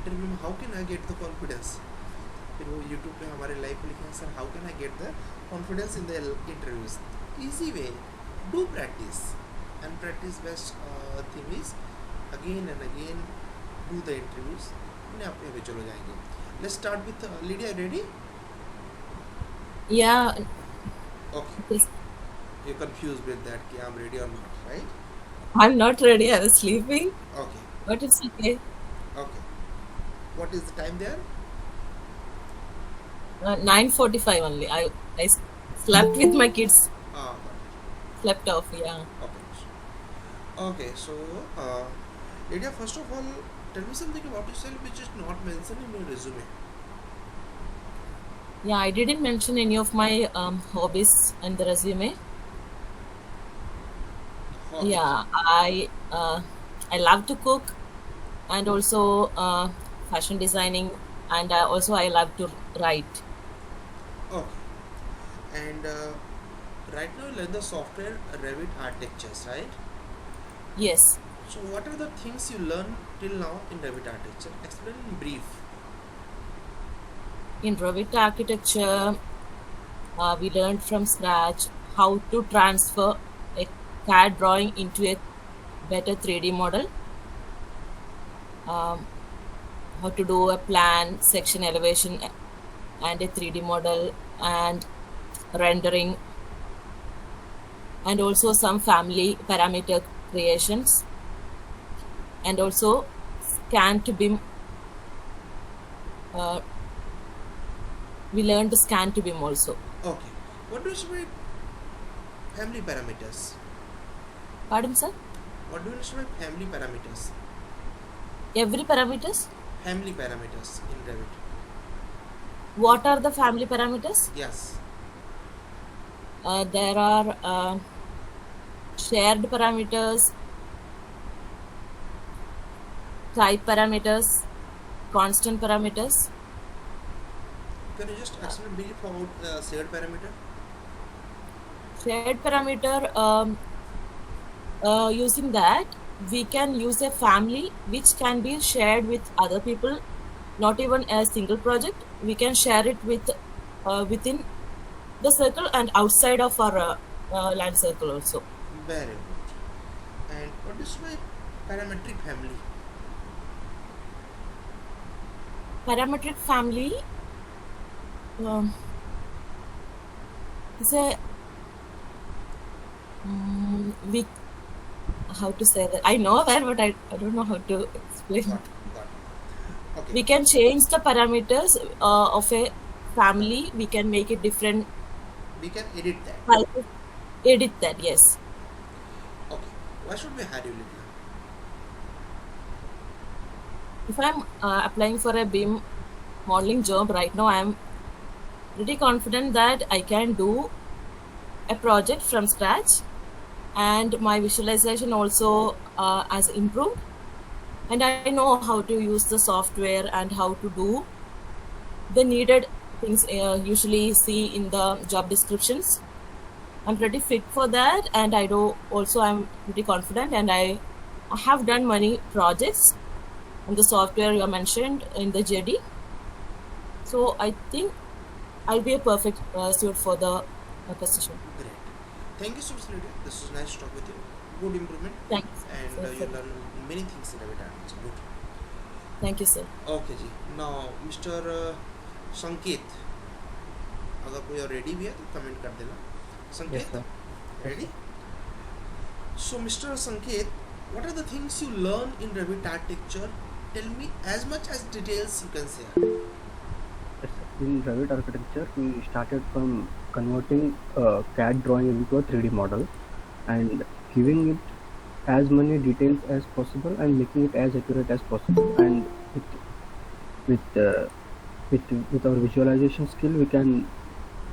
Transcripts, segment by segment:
Interview में how can I get the confidence, फिर वो यूट्यूब पे हमारे लाइव पे लिखे हैं sir how can I get the confidence in the interviews. Easy way, do practice and practice best thing is again and again do the interviews, अपने आप पे चलो जाएंगे. Let's start with Lydia. Ready? Yeah, okay, yes. You confuse with that कि I am ready और not, right? I'm not ready. I was sleeping, okay. but it's okay. Okay, what is the time there? 9:45 only. I slept with my kids. Got Slept off. Yeah. it. Okay. Okay, so uh, Lydia, first of all, tell me something about yourself which is not mentioned in your resume. Yeah, I didn't mention any of my hobbies in the resume. Hobbies. Yeah, I love to cook and also fashion designing, and also I love to write. Okay. And right now you learn the software Revit architectures, right? Yes. So what are the things you learn till now in Revit architecture? Explain in brief. In Revit architecture, we learned from scratch how to transfer a CAD drawing into a better 3D model, um, how to do a plan, section elevation, and a 3D model, and rendering, and also some family parameter creations, and also scan to BIM. Uh, we learned the scan to BIM also. Okay. What do you mean by family parameters? Pardon, sir? What do you mean by family parameters? Every parameters? Family parameters in Revit. What are the family parameters? Yes. There are shared parameters, type parameters, constant parameters. Can you just explain brief about shared parameter? Shared parameter, using that, we can use a family which can be shared with other people, not even a single project. We can share it with within the circle and outside of our land circle also. Very good. And what is my parametric family? Parametric family um, is a we how to say that. I know that, but I don't know how to explain. Got it. Okay. We can change the parameters of a family. We can make it different. We can edit that. Type- Edit that, yes. Okay. Why should we hire you, Lydia? If I'm applying for a BIM modeling job right now, I'm pretty confident that I can do a project from scratch, and my visualization also has improved, and I know how to use the software and how to do the needed things usually see in the job descriptions. I'm pretty fit for that, and I do also. I'm pretty confident, and I have done many projects on the software you mentioned in the JD. So I think I'll be a perfect suit for the position. Great. Thank you so much, Lydia. This was nice to talk with you. Good improvement. Thanks. And Sir, you learn many things in Revit architecture. Good. thank you, sir. Okay, ji. Now, Mr. संकेत, अगर कोई और ready भी है तो comment कर देना. Yes, संकेत, sir. ready? So, Mr. Sanket, what are the things you learn in Revit architecture? Tell me as much as details you can share. Yes, sir. In Revit architecture, we started from converting a CAD drawing into a 3D model and giving it as many details as possible and making it as accurate as possible. And with uh, with our visualization skill, we can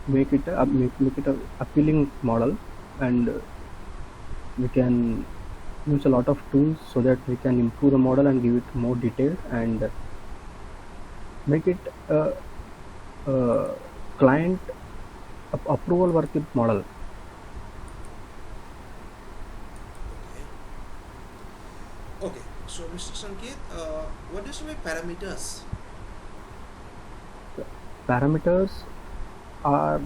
make it a appealing model, and we can use a lot of tools so that we can improve the model and give it more detail and make it a client approval worthy model. Okay. Okay. So, Mr. Sanket, what is my parameters? Parameters are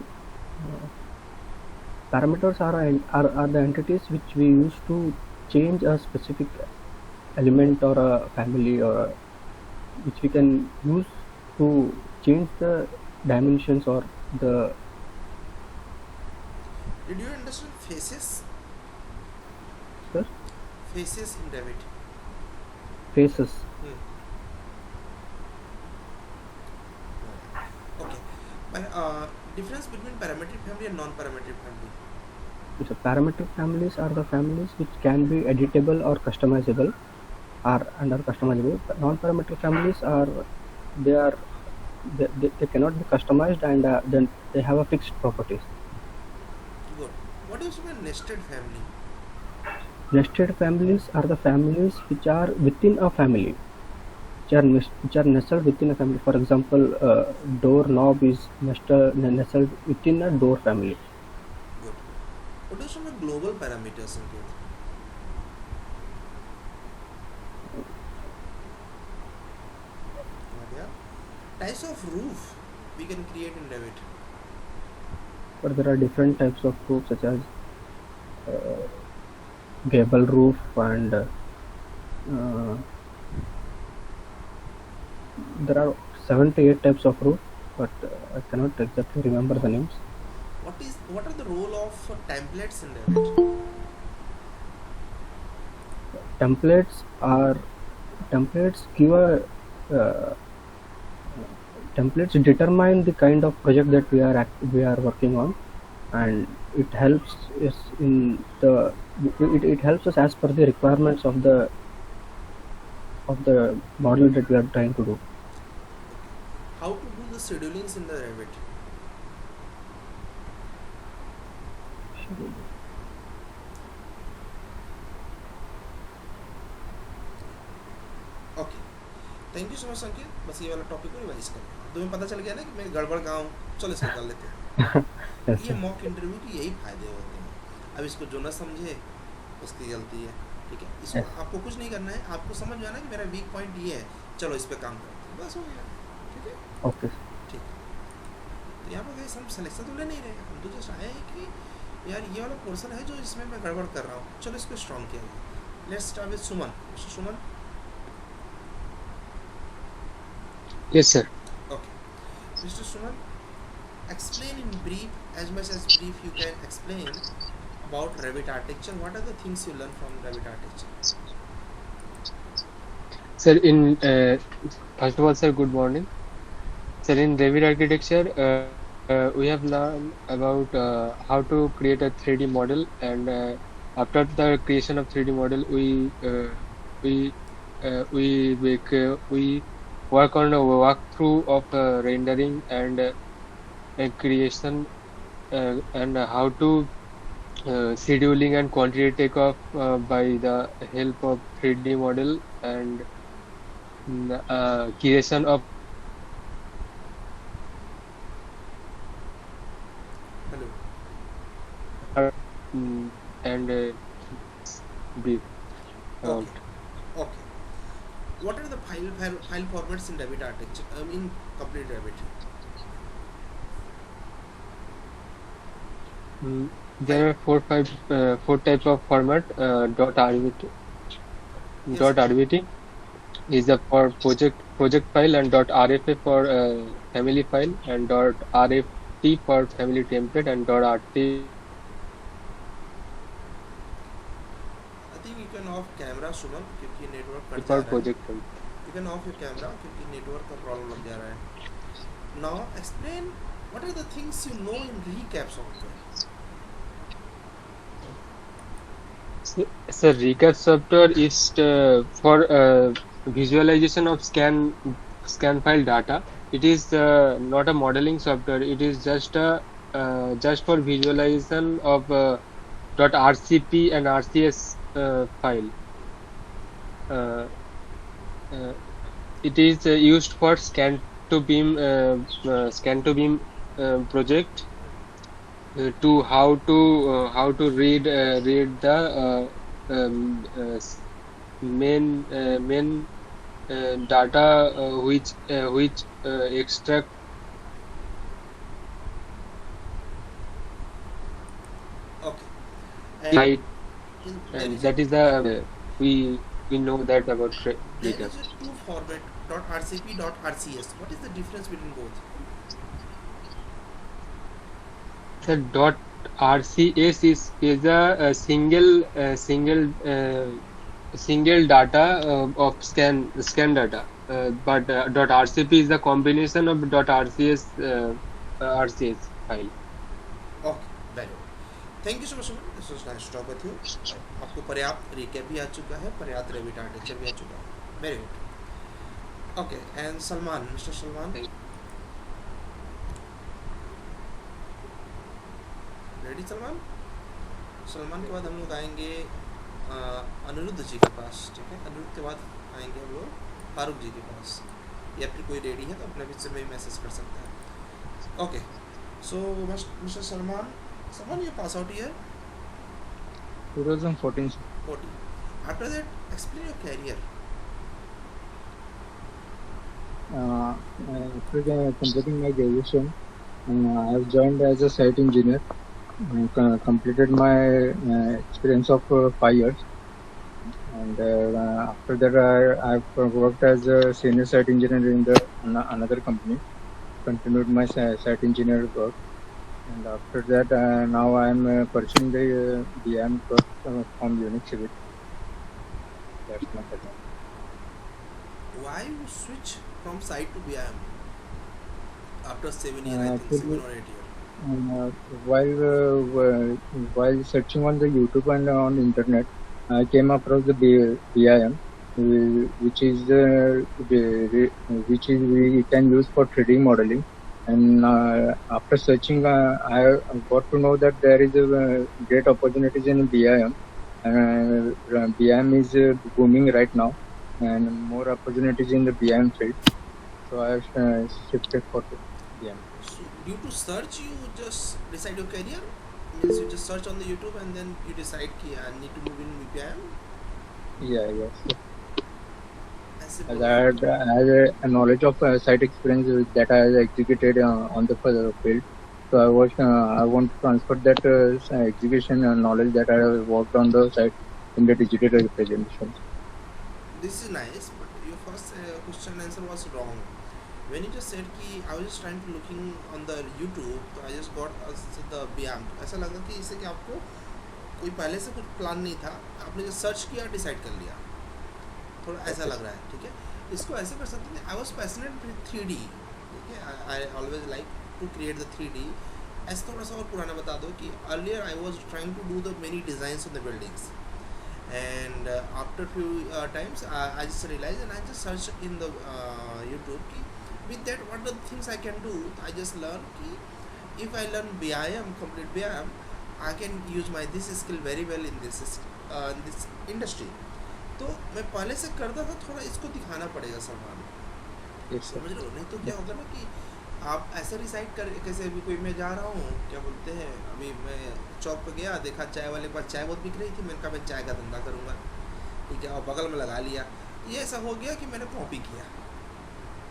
are the entities which we use to change a specific element or a family, or which we can use to change the dimensions or the Did you understand faces? sir, Faces in Revit. faces. Hmm. Okay. But difference between parametric family and non-parametric family. So parametric families are the families which can be editable or customizable, and are customizable. But non-parametric families are they are they cannot be customized, and then they have a fixed properties. Good. What is my nested family? Nested families are the families which are within a family, which are nestled within a family. For example, door knob is nestled within a door family. Good. What is my global parameters, Sanket? Nadia? Types of roof we can create in Revit. But there are different types of roofs, such as uh, gable roof, and there are 7 to 8 types of roof, but I cannot exactly remember the names. What are the role of templates in Revit? Templates are templates give a uh, templates determine the kind of project that we are working on, and it helps us in the it helps us as per the requirements of the model that we are trying to do. Okay. How to do the schedulings in the Revit? Okay thank you so much संकेत बस ये वाला topic को revise कर तुम्हें पता चल गया ना कि मैं गड़बड़ कहाँ हूँ चलो इसको कर लेते हैं Yes, ये sir. मॉक इंटरव्यू के यही फायदे होते हैं अब इसको जो ना समझे उसकी गलती है ठीक है इसको Yes. आपको कुछ नहीं करना है आपको समझ में आना कि मेरा वीक पॉइंट ये है चलो इस पर काम करते हैं बस हो गया ठीक है Okay. ठीक है तो यहाँ पर गए हम सिलेक्शन तो ले नहीं रहे हम तो जस्ट आए हैं कि यार ये वाला पोर्सन है जो इसमें मैं गड़बड़ कर रहा हूँ चलो इसको स्ट्रॉन्ग किया जाए let's start with Suman mister Suman Yes, sir. okay Mr. Suman explain in brief as much as brief you can explain about Revit architecture what are the things you learn from Revit architecture Sir, first of all, sir, good morning. Sir, in Revit architecture, we have learned about how to create a 3D model, and after the creation of 3D model, we work on a walkthrough of rendering and creation, and how to scheduling and quantity takeoff by the help of 3D model, and creation of hello and brief about. okay okay what are the file formats in Revit architecture in complete Revit There are four types of format. .rvt yes .rvt is the for project file, and .rfa for family file, and .rft for family template, and .rt I think you can off camera Suman क्योंकि network cut जा for रहा है project file. you can off your camera क्योंकि network का problem लग जा रहा है now explain what are the things you know in recap software So recap software is for visualization of scan file data. It is not a modeling software. It is just for visualization of .rcp and rcs file. It is used for scan to beam project, to how to read the main data which extract Okay. light, And and that is the we know that about there data. is a two format .rcp .rcs. What is the difference between both? The dot RCS is a single data of scan data, but dot RCP is the combination of dot RCS file. Okay, very good. Thank you so much Suman, this was nice talk with you. आपको पर्याप्त recap भी आ चुका है, पर्याप्त Revit architecture भी आ चुका है। Very good. Okay, and Salman, mister Salman, ready Salman? Salman के बाद हम लोग आएंगे अनिरुद्ध जी के पास, ठीक है? अनिरुद्ध के बाद आएंगे हम लोग फारूक जी के पास, या फिर कोई रेडी है तो अपने बीच से भी मैसेज कर सकता है। Okay, so mister Salman, Someone you pass out here? 2014. 40. After that, explain your career. After completing my graduation, I have joined as a site engineer. Completed my experience of 5 years, and after that I've worked as a senior site engineer in another company. Continued my site engineer work. And after that, now I am pursuing the BIM course from Unix Civil. That's my career. Why you switch from site to BIM after 7 years, I think 7 or 8 While searching on the YouTube and on the internet, I came across the BIM, which is we can use for 3D modeling. And after searching, I got to know that there is a great opportunities in BIM. BIM is booming right now, and more opportunities in the BIM field. So I shifted for the BIM. So due to search, you just decide your career? Means you just search on the YouTube and then you decide कि I need to move in BIM? Yes. ऐसे As बोल I had a knowledge of site experience that I executed on the field, so I want to transfer that execution knowledge that I have worked on the site in the digital representation. This is nice, but your first question answer was wrong. When you just said कि I was just trying to looking on the YouTube, तो I just got the BIM. ऐसा लगा कि इससे कि आपको कोई पहले से कुछ प्लान नहीं था, आपने जो सर्च किया डिसाइड कर लिया, थोड़ा ऐसा लग रहा है, ठीक है? इसको ऐसे कर सकते हैं, I was passionate with 3D, ठीक है? I always like to create the 3D। ऐसा थोड़ा सा और पुराना बता दो कि earlier I was trying to do the many designs on the buildings, and after few times I just realized and I just searched in the YouTube ki, with that what are the things I can do. I just learned ki, if I learn BIM, complete BIM, I can use my this skill very well in this industry. तो मैं पहले से करता था, थोड़ा इसको दिखाना पड़ेगा सलमान, Yes, sir. समझ रहे हो? नहीं तो क्या होगा ना कि आप ऐसे डिसाइड कर, कैसे अभी कोई मैं जा रहा हूँ, क्या बोलते हैं, अभी मैं चौक पे गया, देखा चाय वाले के पास चाय बहुत बिक रही थी, मैंने कहा मैं चाय का धंधा करूँगा, ठीक है? और बगल में लगा लिया, ये ऐसा हो गया कि मैंने कॉपी किया,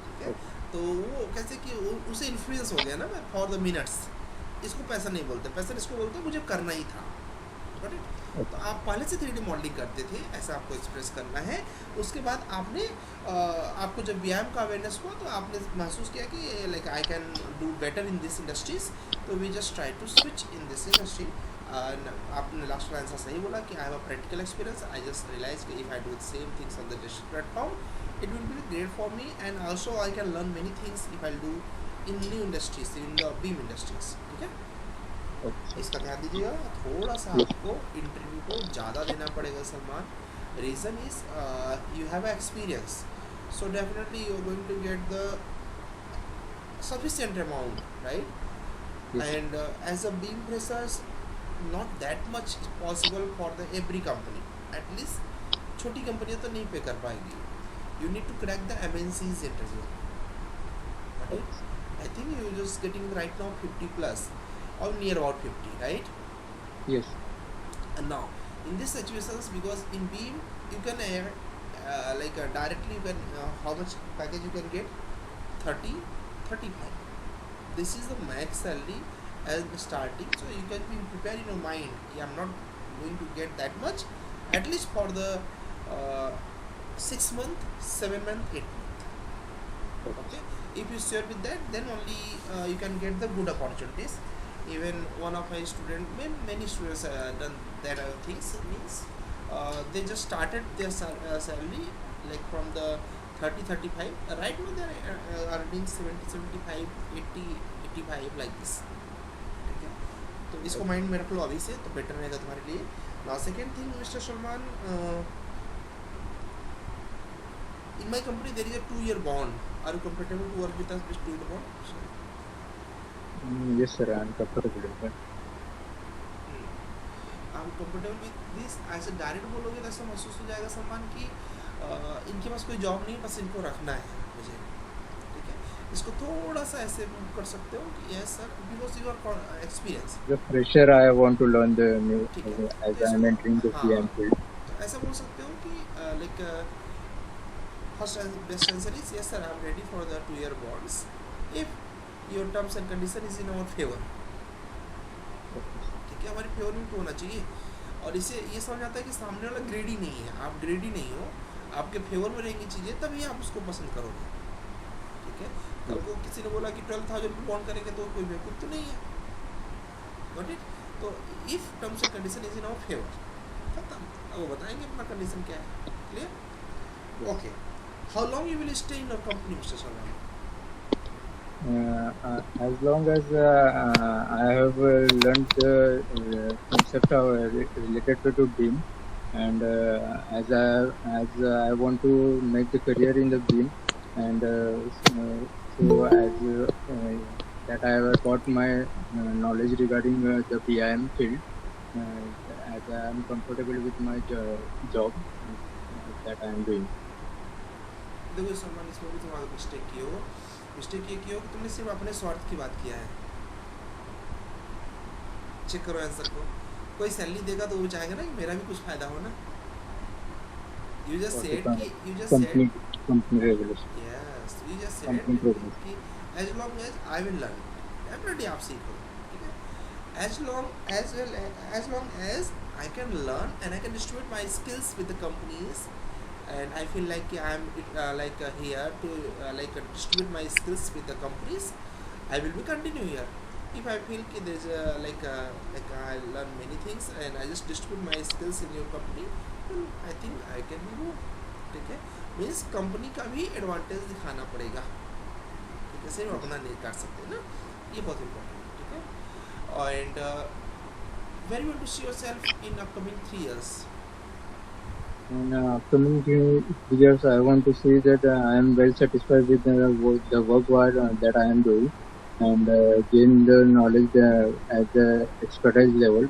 ठीक है? तो वो कैसे कि उसे इन्फ्लुएंस हो गया ना मैं फॉर द मिनट्स। इसको पैसा नहीं बोलते, पैसा इसको बोलते मुझे करना ही था, राइट? तो आप पहले से 3D मॉडलिंग करते थे, ऐसा आपको एक्सप्रेस करना है। उसके बाद आपने आपको जब BIM का अवेयरनेस हुआ तो आपने महसूस किया कि like I can do better in this industries, तो we just try to switch in this industry. आपने लास्ट का आंसर सही बोला कि I have a practical experience. I just realize कि if I do the same things on the digital platform it will be great for me, and also I can learn many things if I'll do in new industries, in the beam industries, ठीक है? Okay. इसका ध्यान दीजिएगा, थोड़ा सा आपको interview को ज़्यादा देना पड़ेगा Salman. Reason is you have experience, so definitely you are going to get the sufficient amount, right? Yes. And as a beam pressers, not that much is possible for the every company. At least छोटी कंपनियां तो नहीं पे कर पाएगी. You need to crack the MNC's interview. Right? I think you're just getting right now 50 plus or near about 50, right? Yes. And now in these situations, because in beam you can directly you can how much package you can get 30 35. This is the max salary as the starting, so you can be prepared in your mind, I'm not going to get that much, at least for the 6 month, 7 month, 8 month. Okay, if you share with that, then only you can get the good opportunities. Even one of my student, many students done that things, means they just started their salary like from the 30 35, right now they are earning 70 75 80 85 like this. ठीक है, तो इसको mind में रख लो अभी से, तो better रहेगा तुम्हारे लिए. Now second thing mister Salman, in my company there is a 2-year bond. Are you comfortable to work with us with 2-year bond? Yes, sir. I am comfortable with that. I'm comfortable with this. ऐसे direct बोलोगे तो ऐसा महसूस हो जाएगा सलमान कि इनके पास कोई जॉब नहीं, बस इनको रखना है मुझे. ठीक है, इसको थोड़ा सा ऐसे मूव कर सकते हो कि yes sir, because you are experience. The fresher, I want to learn the new ठीक है, as तो I am इसको entering the PM field. तो ऐसा बोल सकते हो कि like first and best answer is yes sir, I am ready for the 2-year bonds if your terms and condition is in our favor. ठीक है, हमारी फेवर में तो होना चाहिए. और इसे ये समझ आता है कि सामने वाला ग्रेडी नहीं है, आप ग्रेडी नहीं हो, आपके फेवर में रहेंगी चीज़ें, तभी आप उसको पसंद करोगे. ठीक है, कल को किसी ने बोला कि 12,000 रुपये बॉन्ड करेंगे तो कोई बेवकूफ़ तो नहीं है. Got it. तो if terms and condition is in our favour, खत्म. अब वो बताएंगे अपना कंडीशन क्या है. Clear? Okay. How long you will stay in your company, Mr. Salman? As long as I have learned the concept related to BIM, and as I want to make the career in the BIM, and so as that I have got my knowledge regarding the BIM field, as I am comfortable with my job that I am doing. देखो सलमान, इसमें भी तुम्हारा mistake ये किया हो कि तुमने सिर्फ अपने स्वार्थ की बात किया है. चेक करो आंसर को. कोई सैलरी देगा तो वो चाहेगा ना कि मेरा भी कुछ फायदा हो ना. You just said कि company regulation. Yes, you just said Company progress. कि as long as I will learn, definitely आप सीखो. ठीक है, as long as I can learn and I can distribute my skills with the companies, and I feel like I am here to distribute my skills with the companies, I will be continue here. If I feel कि there is I learn many things and I just distribute my skills in your company, then I think I can move. ठीक है, means company का भी advantage दिखाना पड़ेगा. ठीक है, सिर्फ अपना नहीं कर सकते ना, ये बहुत इम्पोर्टेंट है. ठीक है, and where you want to see yourself in upcoming 3 years? In upcoming 3 years, I want to see that I am well satisfied with the work that I am doing, and gain the knowledge at the expertise level,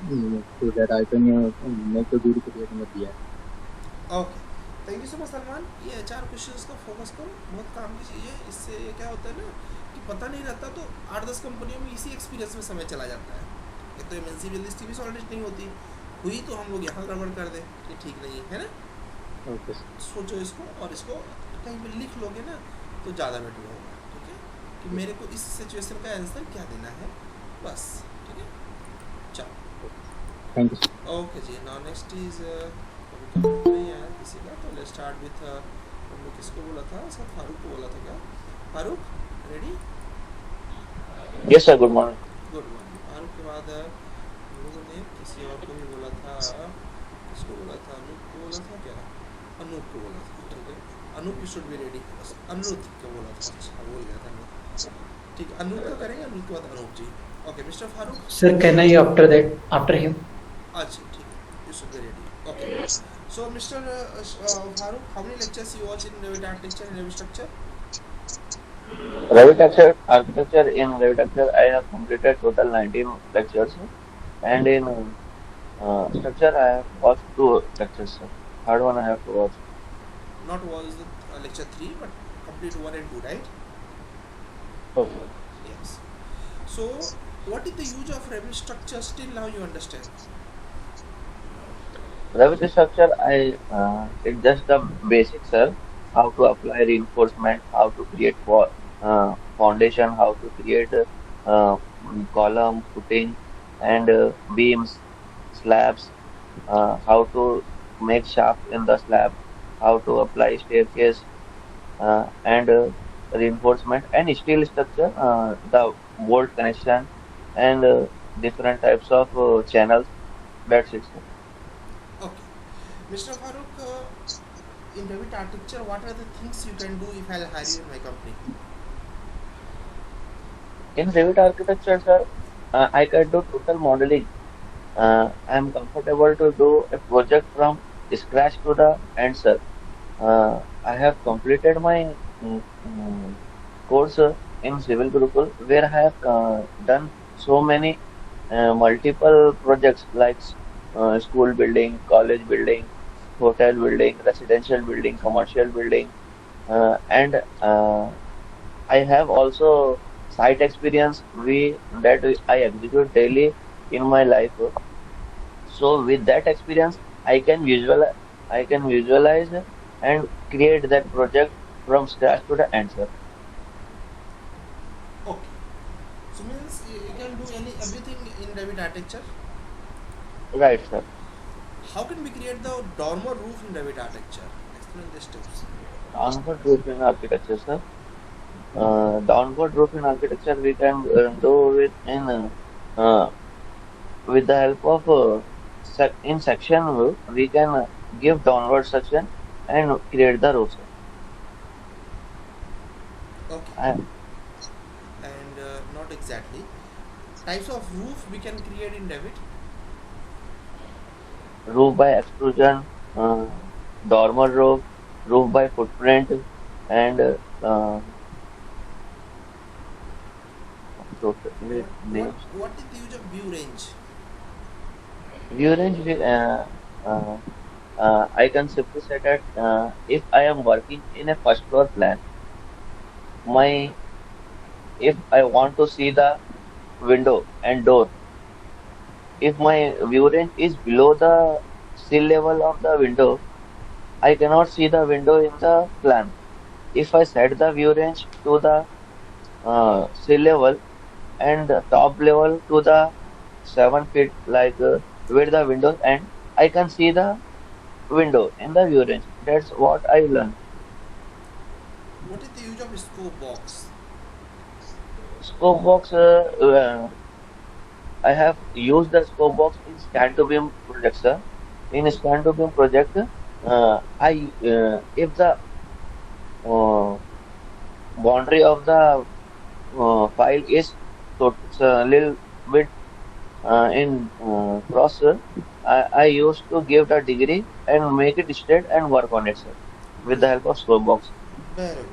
so that I can make a good career in the BI. Okay, thank you so much Salman. ये 4 questions को focus करो, बहुत काम की चीज़ है. इससे क्या होता है ना कि पता नहीं रहता तो 8-10 कंपनियों में इसी एक्सपीरियंस में समय चला जाता है. एक तो एमएनसी रियलिस्टिक भी सॉलिड नहीं होती, हुई तो हम लोग यहाँ गड़बड़ कर दें, ये ठीक नहीं है ना. Okay. सोचो इसको, और इसको कहीं पे लिख लोगे ना तो ज़्यादा बेटर होगा. ठीक है, कि मेरे को इस सिचुएशन का आंसर क्या देना है, बस. ठीक है, चलो. Thank you. Okay ji. Now next is नहीं है किसी का, तो लेट्स स्टार्ट विथ हमने किसको बोला था, सर फारूक को बोला था क्या? Farooq ready? Yes sir, good morning. Good morning. Farooq के बाद हम लोगों ने किसी और को भी बोला था, किसको बोला था? अनूप को बोला था क्या? अनूप को बोला था. ठीक है, Anoop should be ready. Anoop को बोला था, अच्छा बोल गया था अनूप. ठीक है, अनूप का करेंगे, अनूप के बाद Anoop ji. Okay mister Farooq. Sir, can I after him? अच्छा ठीक है, you should be ready. Okay, so mister Farooq, how many lectures you watch in Revit architecture and Revit structure? Revit architecture, in Revit architecture I have completed total 19 lectures, and in structure I have watched 2 lectures sir. Third one I have to watch. Not was the lecture 3 but complete 1 and 2, right? Okay. Yes. So what is the use of Revit structure? Still now you understand. Revit structure, it's just the basics, sir. How to apply reinforcement, how to create foundation, how to create column, footing, and beams, slabs, how to make shaft in the slab, how to apply staircase, and reinforcement and steel structure, the bolt connection, and different types of channels. That's it, sir. Okay. Mr. Farooq, in Revit architecture, what are the things you can do if I'll hire you in my company? In Revit architecture, sir, I can do total modeling. I'm comfortable to do a project from scratch to the end, sir. I have completed my course in Civil Gurukul, where I have done so many multiple projects like school building, college building, hotel building, residential building, commercial building, and I have also site experience that I execute daily in my life. So with that experience, I can visualize and create that project from scratch to the end, sir. Okay. So means you can do everything in Revit architecture. Right, sir. How can we create the dormer roof in Revit architecture? Explain the steps. Downward roofing architecture, sir. Downward roofing architecture we can do uh, with the help of in section view we can give downward section and create the roof, sir. Okay. And And not exactly. Types of roof we can create in Revit. roof by extrusion, dormer roof, roof by footprint, and totally names. What is the use of view range? View range, uh, I can simply say that if I am working in a first floor plan, my if I want to see the window and door, if my view range is below the sea level of the window, I cannot see the window in the plan. If I set the view range to the sea level and the top level to the 7 feet, like where the windows end, I can see the window in the view range. That's what I learned. What is the use of scope box? Scope box, I have used the scope box in scan to beam project, sir. In scan to beam project, I if the uh, boundary of the file is it's a little bit in cross, I used to give the degree and make it straight and work on it, sir, with the help of scope box. Very good.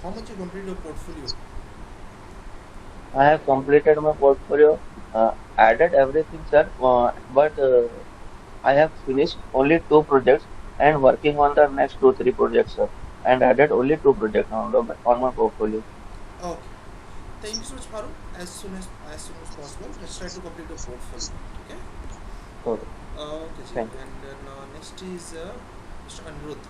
How much you complete your portfolio? I have completed my portfolio, added everything, sir, but I have finished only two projects and working on the next two, three projects, sir, and added only two projects on my portfolio. Okay. Thank you so much, Farooq. As soon as possible, let's try to complete the portfolio. Okay. So, Okay, ji. thank you. And next is Mr. Anirudh.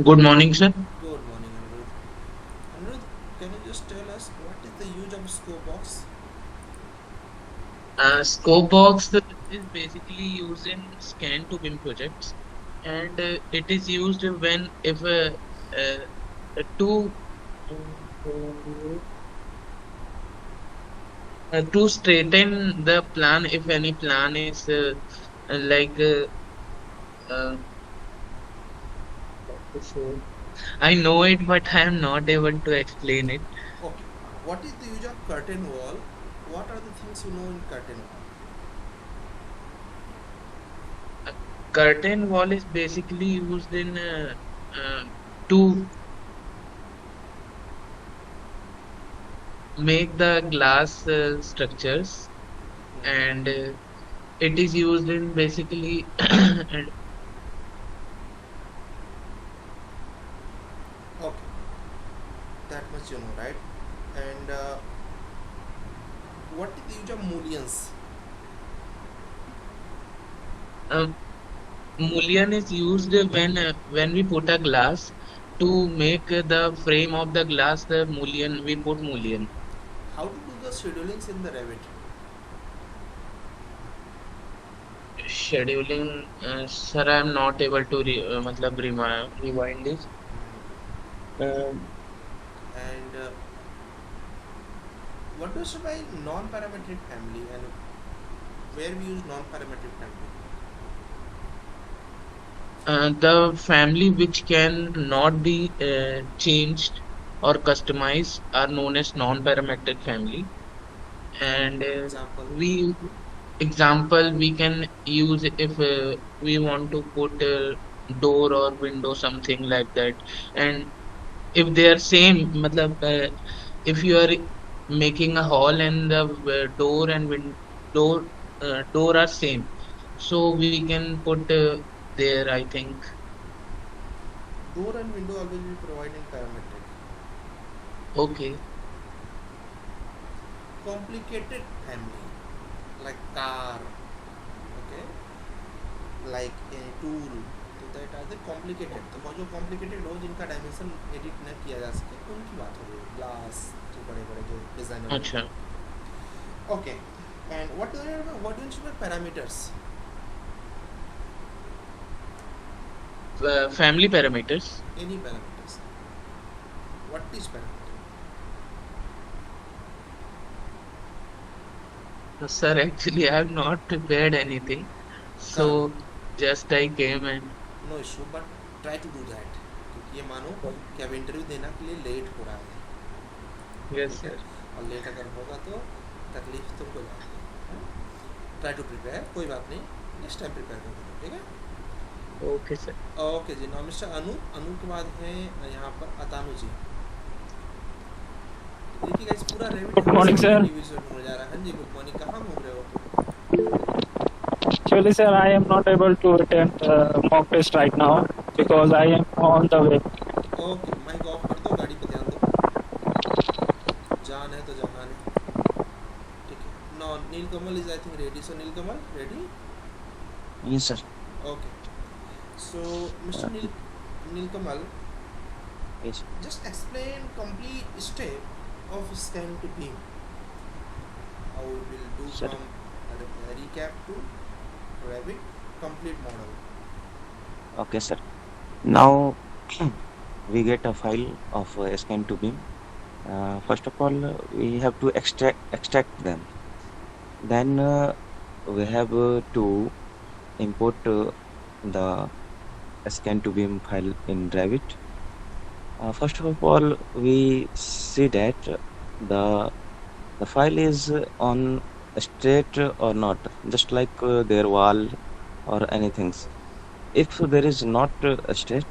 Good morning, sir. Good morning, Anirudh. Anirudh, can you just tell us what is the use of scope box? Scope box is basically used in scan to BIM projects, and it is used when if two to straighten the plan, if any plan is like uh, I know it, but I am not able to explain it. Okay. What is the use of curtain wall? What are the things you know in curtain wall? Curtain wall is basically used in to make the glass structures, and it is used in basically and Okay. That much you know, right? And what is the use of mullions? Um, Mullion is used when we put a glass to make the frame of the glass the mullion. We put mullion. How to do the schedulings in the Revit? Scheduling, sir, I am not able to matlab rewind this. Um, And what do you by non-parametric family, and where we use non-parametric family? the family which can not be changed or customized are known as non-parametric family. And Example. we example we can use if we want to put a door or window, something like that. And if they are same, matlab, if you are making a hall and the door and door are same, so we can put there, I think. Door and window always be providing parametric. Okay. Complicated family, like car, okay, like a tool, तो that are the complicated. तो वो जो complicated हो जिनका dimension edit न किया जा सके उनकी बात हो रही है, glass जो बड़े बड़े जो designer अच्छा. होते हैं. Okay, and what do you mean by parameters? Family parameters. Any parameters. What is parameter? Sir, actually, I have not prepared anything, Come, so just I came and no issue, but try to do that. क्योंकि ये मानो कि अब interview देना के लिए late हो रहा है, yes, ठीक है, sir. और लेट अगर होगा तो तकलीफ तुमको जाएगी. ट्राई टू प्रिपेयर, कोई बात नहीं, नेक्स्ट टाइम प्रिपेयर कर दो, ठीक है. Okay, sir. Okay ji. Now mister अनु के बाद है यहाँ पर अतानु जी. देखिए गाइस पूरा Revit Good morning, sir. Individual हो जा रहा है. हाँ जी, गुड मॉर्निंग. कहाँ घूम रहे हो? Actually, sir, I am not able to attend mock test right now because I am on the way. Okay, mike off कर दो, गाड़ी पे ध्यान दो. जान है तो जहान है, ठीक है. No Neelkamal is I think ready. So Neelkamal ready? Yes, sir. Okay. So, Mr. Nilkamal, Yes. just explain complete step of scan to beam. How we will do Sir. from a recap to Revit complete model. Okay, sir. Now we get a file of scan to beam. First of all, we have to extract them. Then we have to import the scan to beam file in Revit. First of all, we see that the file is on straight or not, just like their wall or anything. If there is not straight,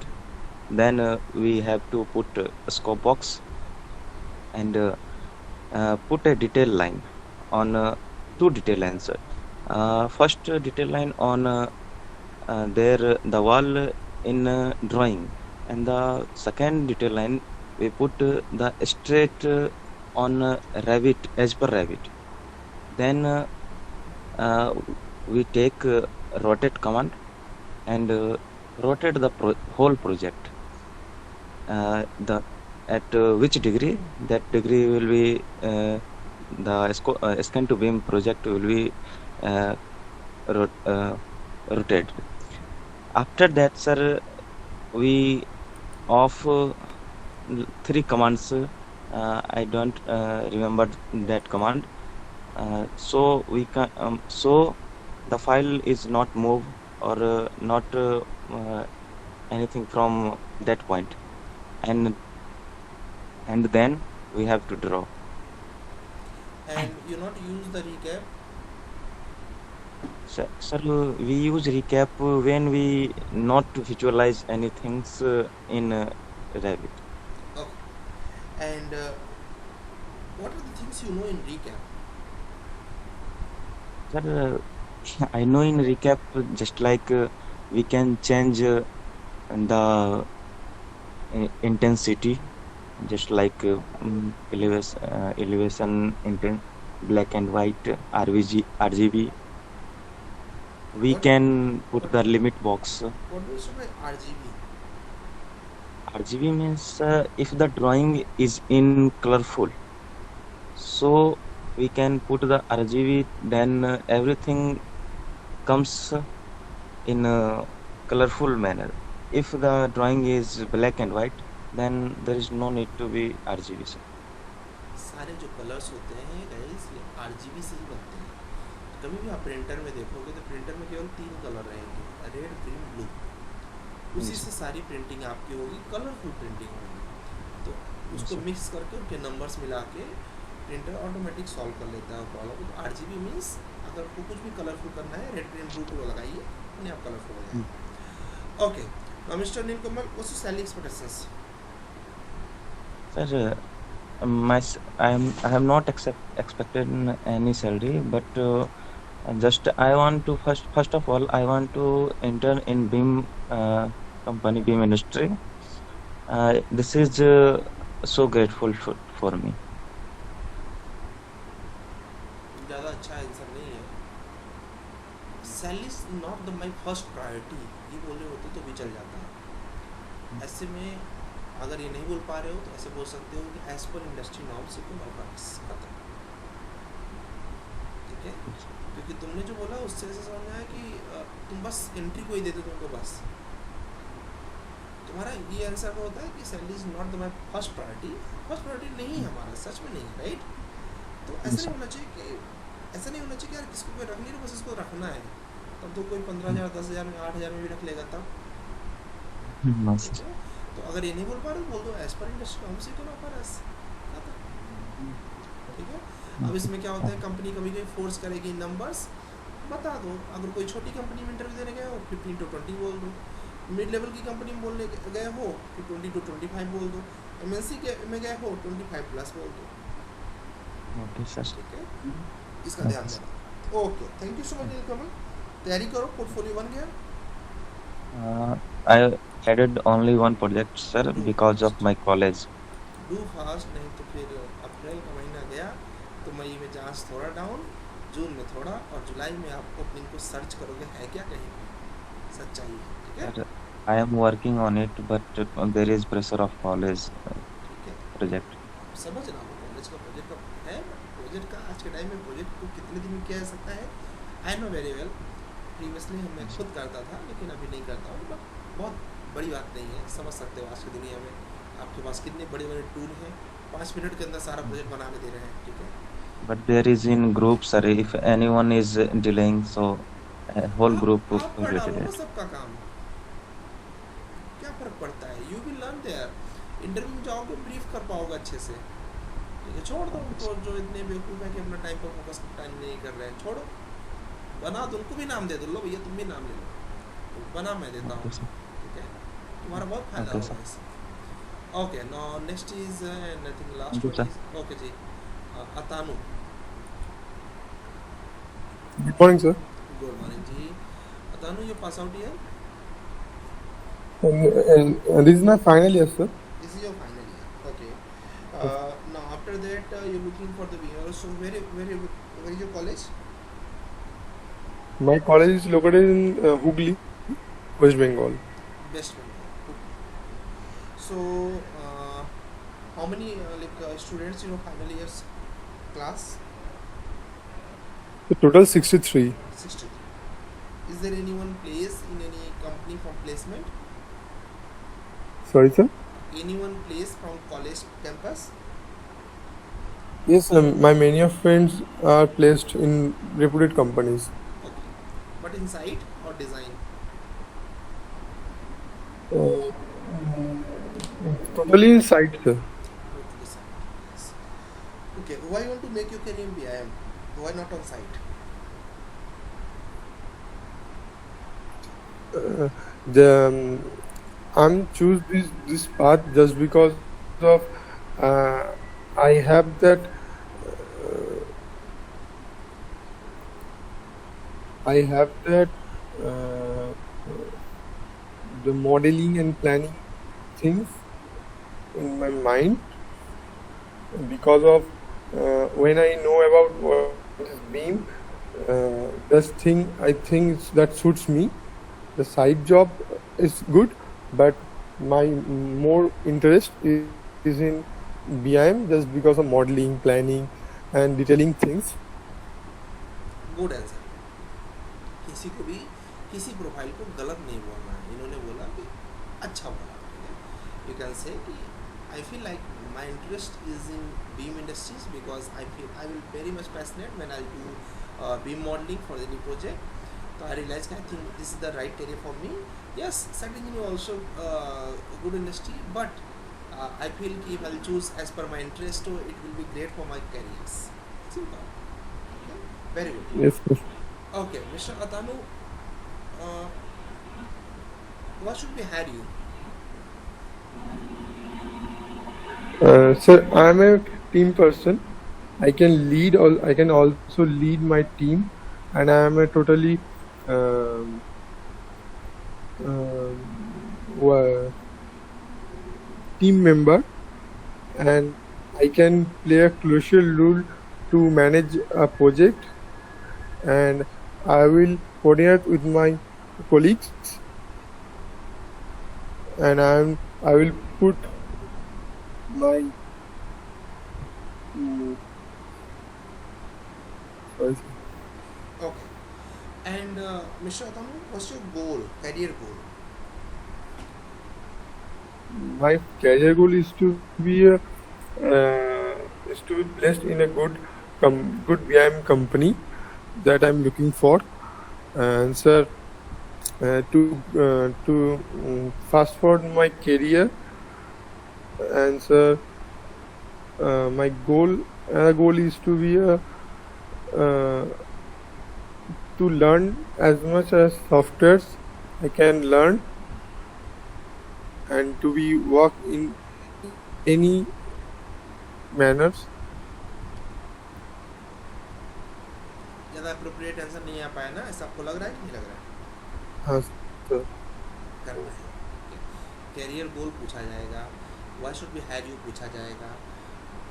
then we have to put a scope box and put a detail line on two detail lines. First detail line on the wall in drawing, and the second detail line we put the straight on Revit, as per Revit. Then we take rotate command and rotate the whole project. The at which degree? That degree will be the scan to beam project will be rotated. After that, sir, we off three commands. I don't remember that command. So we can so the file is not move or not anything from that point, and then we have to draw. And you not use the recap. Sir, we use recap when we not visualize anything in Revit. Okay. And what are the things you know in recap? Sir, I know in recap just like we can change the intensity, just like elevation intent, black and white, RGB, we What can put the limit box. what do you say by RGB? RGB means if the drawing is in colorful, so we can put the RGB, then everything comes in a colorful manner. If the drawing is black and white, then there is no need to be RGB, sir. सारे जो colours होते हैं guys ये RGB से ही बनते हैं। कभी भी आप प्रिंटर में देखोगे तो प्रिंटर में केवल 3 कलर रहेंगे, रेड, ग्रीन, ब्लू। उसी Yes, से सारी प्रिंटिंग आपकी होगी, कलरफुल प्रिंटिंग होगी। तो yes, उसको sir. मिक्स करके उनके नंबर्स मिला के प्रिंटर ऑटोमेटिक सॉल्व कर लेता है प्रॉब्लम को। तो RGB मीन्स अगर आपको कुछ भी कलरफुल करना है, रेड, ग्रीन, ब्लू को लगाइए, अपने आप कलरफुल हो जाएगा। Okay, now Mr Neelkamal, what's your salary expectations? Sir, I have not expected any salary, but just I want to first of all I want to enter in BIM company, BIM industry. This is so grateful for me. ज़्यादा अच्छा answer नहीं है। Salary is not the my first priority, ये बोल रहे होते तो भी चल जाता है। ऐसे में अगर ये नहीं बोल पा रहे हो तो ऐसे बोल सकते हो कि एज पर इंडस्ट्री नॉर्म्स को खत्म, ठीक है? क्योंकि तुमने जो बोला उससे ऐसे समझ में आया कि तुम बस एंट्री को ही देते तुमको बस। तुम्हारा ये आंसर का होता है कि salary is not the my first priority. First priority नहीं है हमारा, सच में नहीं है, राइट? तो ऐसा नहीं होना चाहिए कि यार किसको कोई रख नहीं रहा, बस इसको रखना है। तब तो कोई 15,000, 10,000 में, 8,000 में भी रख लेगा तब, ठीक है? तो अगर ये नहीं बोल पा रहे बोल दो एज पर इंडस्ट्री हमसे क्यों ना पर एस, ठीक है? अब इसमें क्या होता है, कंपनी कभी कभी फोर्स करेगी नंबर्स, बता दो। अगर कोई छोटी कंपनी में इंटरव्यू देने गए हो 15 to 20 बोल दो, मिड लेवल की कंपनी में बोलने गए हो फिर 20 to 25 बोल दो, MNC के में गए हो 25 प्लस बोल दो, Okay, sir. ठीक है? इसका ध्यान देना। Okay, thank you so much Neelkamal. तैयारी करो, पोर्टफोलियो बन गया। I added only one project, sir, because of my college. Do fast, नहीं तो फिर अप्रैल का महीना गया तो मई में चांस थोड़ा डाउन, जून में थोड़ा, और जुलाई में आप ओपनिंग को सर्च करोगे है क्या कहीं सच्चाई है, ठीक है? Sir, I am working on it, but there is pressure of college ठीक है, project. समझ रहा हूँ कॉलेज का प्रोजेक्ट का है, प्रोजेक्ट का आज के टाइम में प्रोजेक्ट को कितने दिन में किया जा सकता है, I know very well. Previously मैं खुद करता था लेकिन अभी नहीं करता हूँ, बट बहुत बड़ी बात नहीं है, समझ सकते हो आज की दुनिया में आपके पास कितने बड़े बड़े टूल हैं, 5 मिनट के अंदर सारा प्रोजेक्ट बना के दे रहे हैं, ठीक है? But there is in group, sir. If anyone is delaying, so whole group will आप पढ़ाओ delay. ना सबका काम, क्या फर्क पड़ता है? You will learn there, interview में जाओगे ब्रीफ कर पाओगे अच्छे से, ठीक है? छोड़ दो उनको जो इतने बेवकूफ़ है कि अपना टाइम पर फोकस टाइम नहीं कर रहे हैं, छोड़ो, बना दो, उनको भी नाम दे दो, लो भैया तुम भी नाम ले लो, तो बना मैं देता हूँ, Okay, sir. ठीक है? तुम्हारा बहुत फायदा Okay, होगा sir. इससे। Okay, now next is nothing, last Thank you, one sir. इज okay ji, Atanu. Good morning, sir. Good morning ji. Atanu, you pass out year? And this is my final year, sir. This is your final year, okay. Now after that you're looking for the VR. So where is your college? My college is located in Hooghly, West Bengal. West Bengal. So how many students in your final year's class? The total 63. 63. Is there anyone placed in any company from placement? Sorry, sir. Anyone placed from college campus? Yes, my many of friends are placed in reputed companies. Okay. But inside or design? Totally inside, sir. Totally site. Yes. Okay. Why you want to make your career in BIM? Why not on site? I'm choose this path just because of I have that the modeling and planning things in my mind, because of when I know about what is BIM, best thing I think that suits me. The side job is good, but my more interest is in BIM just because of modeling, planning, and detailing things. Good answer. किसी को भी किसी profile को गलत नहीं बोलना है. इन्होंने बोला कि अच्छा बोला. यू कैन से कि I feel like my interest is in beam industries because I feel I will very much passionate when I do beam modelling for any project. So I realized I think this is the right career for me. Yes, certainly also good industry, but I feel if I'll choose as per my interest, so it will be great for my careers. Simple. Okay? Very good. Yes, yes. Okay, Mr. Atanu, what should we hire you? Sir, I am a team person. I can lead all. I can also lead my team, and I am a totally team member, and I can play a crucial role to manage a project, and I will coordinate with my colleagues, and I will put my sorry. Okay. And Mr. Atanu, what's your goal, career goal? My career goal is to be placed in a good BIM company that I'm looking for, and sir, to fast forward my career, and sir, my goal is to be to learn as much as softwares I can learn, and to be work in any manners. ज़्यादा appropriate answer नहीं आ पाया ना, ऐसा आपको लग रहा है कि नहीं लग रहा है? हाँ सर. करना है. कैरियर गोल पूछा जाएगा, why should be hire you पूछा जाएगा,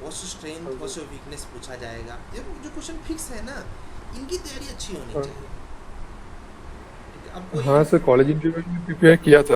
what's your strength, what's your weakness पूछा जाएगा. ये जो क्वेश्चन फिक्स है ना, इनकी तैयारी अच्छी होनी चाहिए. ठीक है, अब कोई हाँ सर, कॉलेज इंटरव्यू में प्रिपेयर किया था.